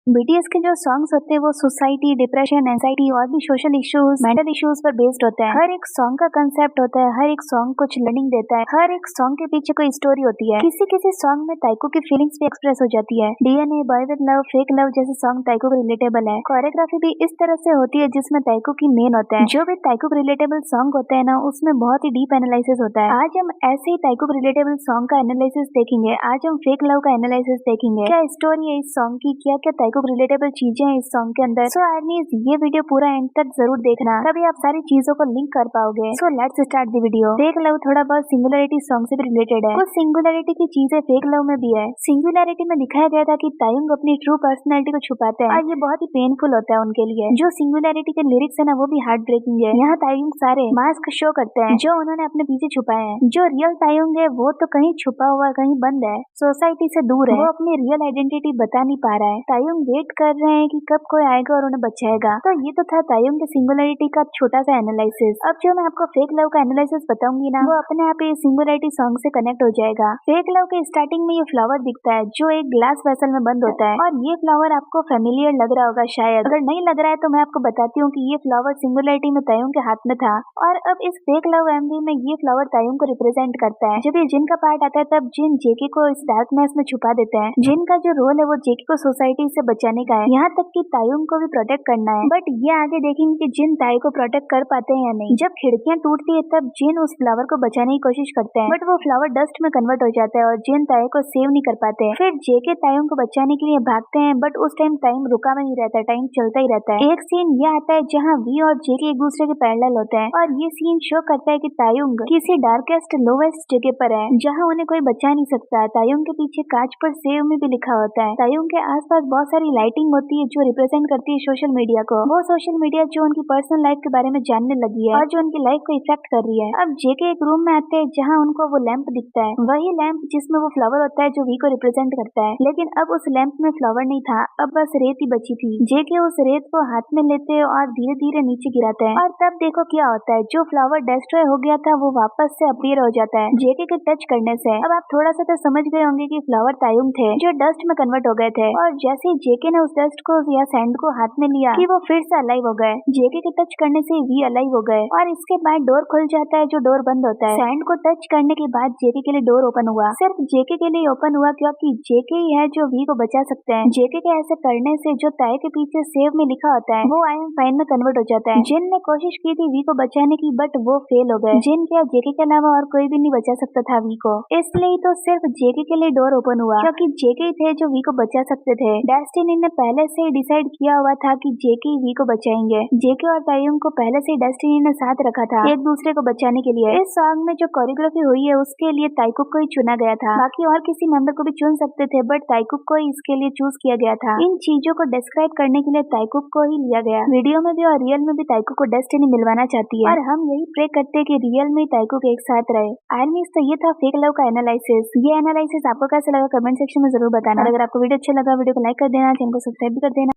BTS के जो songs होते हैं वो सोसाइटी, डिप्रेशन, एंजाइटी और भी सोशल इश्यूज, मेंटल इश्यूज पर बेस्ड होते हैं। हर एक सॉन्ग का कंसेप्ट होता है, हर एक सॉन्ग कुछ लर्निंग देता है, हर एक सॉन्ग के पीछे कोई स्टोरी होती है। किसी किसी सॉन्ग में ताइको की फीलिंग्स भी एक्सप्रेस हो जाती है। DNA, boy with love, fake love जैसे सॉन्ग ताइको को रिलेटेबल है। कोरियोग्राफी भी इस तरह से होती है जिसमें ताइको की मेन होता है। जो भी ताइको को रिलेटेबल सॉन्ग होते हैं ना, उसमें बहुत ही डीप एनालिसिस होता है। आज हम ऐसे ही ताइको को रिलेटेबल सॉन्ग का एनालिसिस देखेंगे। आज हम फेक लव का एनालिसिस देखेंगे। क्या स्टोरी है इस सॉन्ग की, क्या क्या ताइको को रिलेटेबल चीजें हैं इस सॉन्ग के अंदर। सो आर्मीज, ये वीडियो पूरा एंड तक जरूर देखना, तभी आप सारी चीजों को लिंक कर पाओगे। So let's start the video. Fake love थोड़ा बहुत सिंगुलरिटी सॉन्ग से भी रिलेटेड है। कुछ सिंगुलरिटी की चीजें फेक लव में भी है। सिंगुलरिटी में दिखाया गया था कि तायुंग अपनी ट्रू पर्सनैलिटी को छुपाते हैं और ये बहुत ही पेनफुल होता है उनके लिए। जो सिंगुलरिटी के लिरिक्स है ना, वो भी हार्ट ब्रेकिंग है। यहाँ तायुंग सारे मास्क शो करते हैं जो उन्होंने अपने पीछे छुपाए हैं। जो रियल तायुंग है वो तो कहीं छुपा हुआ, कहीं बंद है, सोसाइटी से दूर है। वो अपनी रियल आइडेंटिटी बता नहीं पा रहा है। तायुंग वेट कर रहे हैं कि कब कोई आएगा और उन्हें बचाएगा। तो ये तो था तायुंग के सिंगुलरिटी का छोटा सा एनालिसिस। अब जो मैं आपको फेक लव का एनालिसिस बताऊंगी ना, वो अपने आप ही सिंगुलरिटी सॉन्ग से कनेक्ट हो जाएगा। फेक लव के स्टार्टिंग में ये फ्लावर दिखता है जो एक ग्लास वेसल में बंद होता है, और ये फ्लावर आपको फेमिलियर लग रहा होगा शायद। अगर नहीं लग रहा है तो मैं आपको बताती हूँ कि ये फ्लावर सिंगुलरिटी में तायुंग के हाथ में था। और अब इस फेक लव एमवी में ये फ्लावर तायुंग को रिप्रेजेंट करता है। जब ये जिन का पार्ट आता है तब जिन जेके को इस डार्कनेस में छुपा देते हैं। जिन का जो रोल है वो जेके को सोसाइटी से बचाने का है, यहाँ तक कि तायुंग को भी प्रोटेक्ट करना है। बट ये आगे देखेंगे कि जिन ताई को प्रोटेक्ट कर पाते हैं या नहीं। जब खिड़कियां टूटती है तब जिन उस फ्लावर को बचाने की कोशिश करते हैं, बट वो फ्लावर डस्ट में कन्वर्ट हो जाता है और जिन ताई को सेव नहीं कर पाते। फिर जेके तायुंग को बचाने के लिए भागते हैं, बट उस टाइम टाइम रुका में नहीं रहता, टाइम चलता ही रहता है। एक सीन ये आता है जहाँ वी और जेके एक दूसरे के पैरेलल होते हैं, और ये सीन शो करता है कि तायुंग किसी डार्केस्ट लोवेस्ट जगह पर है जहाँ उन्हें कोई बचा नहीं सकता। तायुंग के पीछे कांच पर सेव में भी लिखा होता है। तायुंग के आसपास बहुत सारी लाइटिंग होती है जो रिप्रेजेंट करती है सोशल मीडिया को। वो सोशल मीडिया जो उनकी पर्सनल लाइफ के बारे में जानने लगी है और जो उनकी लाइफ को इफेक्ट कर रही है। अब जेके एक रूम में आते हैं जहाँ उनको वो लैंप दिखता है, वही लैंप जिसमें वो फ्लावर होता है जो वी को रिप्रेजेंट करता है। लेकिन अब उस लैंप में फ्लावर नहीं था, अब बस रेत ही बची थी। जेके उस रेत को हाथ में लेते हैं और धीरे धीरे नीचे गिराते हैं, और तब देखो क्या होता है। जो फ्लावर डिस्ट्रॉय हो गया था वो वापस से अपीयर हो जाता है जेके के टच करने से। अब आप थोड़ा सा तो समझ गए होंगे कि फ्लावर तायुंग थे जो डस्ट में कन्वर्ट हो गए थे, और जैसे ही जेके ने उस डस्ट को या सैंड को हाथ में लिया कि वो फिर से अलाइव हो गए। जेके के टच करने से वी अलाइव हो गए, और इसके बाद डोर खुल जाता है जो डोर बंद होता है। सैंड को टच करने के बाद जेके के लिए डोर ओपन हुआ। सिर्फ जेके के लिए ओपन हुआ क्योंकि जेके ही है जो वी को बचा सकते हैं। जेके के ऐसे करने से जो ताई के पीछे सेव में लिखा होता है वो आई एम फाइन में कन्वर्ट हो जाता है। जिन ने कोशिश की थी वी को बचाने की, बट वो फेल हो गए। जिन क्या जेके के अलावा और कोई भी नहीं बचा सकता था वी को, इसलिए तो सिर्फ जेके के लिए डोर ओपन हुआ क्योंकि जेके ही थे जो वी को बचा सकते थे। डेस्टिनी ने पहले से ही डिसाइड किया हुआ था कि जेके ही वी को बचाएंगे। जेके और तायुंग को पहले से डेस्टिनी ने साथ रखा था एक दूसरे को बचाने के लिए। इस सॉन्ग में जो कोरियोग्राफी हुई है उसके लिए ताइकुक को ही चुना गया था। बाकी और किसी मेंबर को भी चुन सकते थे, बट ताइकुक को ही इसके लिए चूज किया गया था। इन चीजों को डिस्क्राइब करने के लिए ताइकुक को ही लिया गया। वीडियो में भी और रियल में भी ताइकुक को डेस्टिनी मिलवाना चाहती है, और हम यही प्रे करते हैं कि रियल में ताइकुक एक साथ रहे। आर्मीज, तो ये था फेक लव का एनालिसिस। ये एनालिसिस आपको कैसा लगा कमेंट सेक्शन में जरूर बताना। अगर आपको वीडियो अच्छा लगा वीडियो को लाइक कर देना, चैनल को सब्सक्राइब भी कर देना।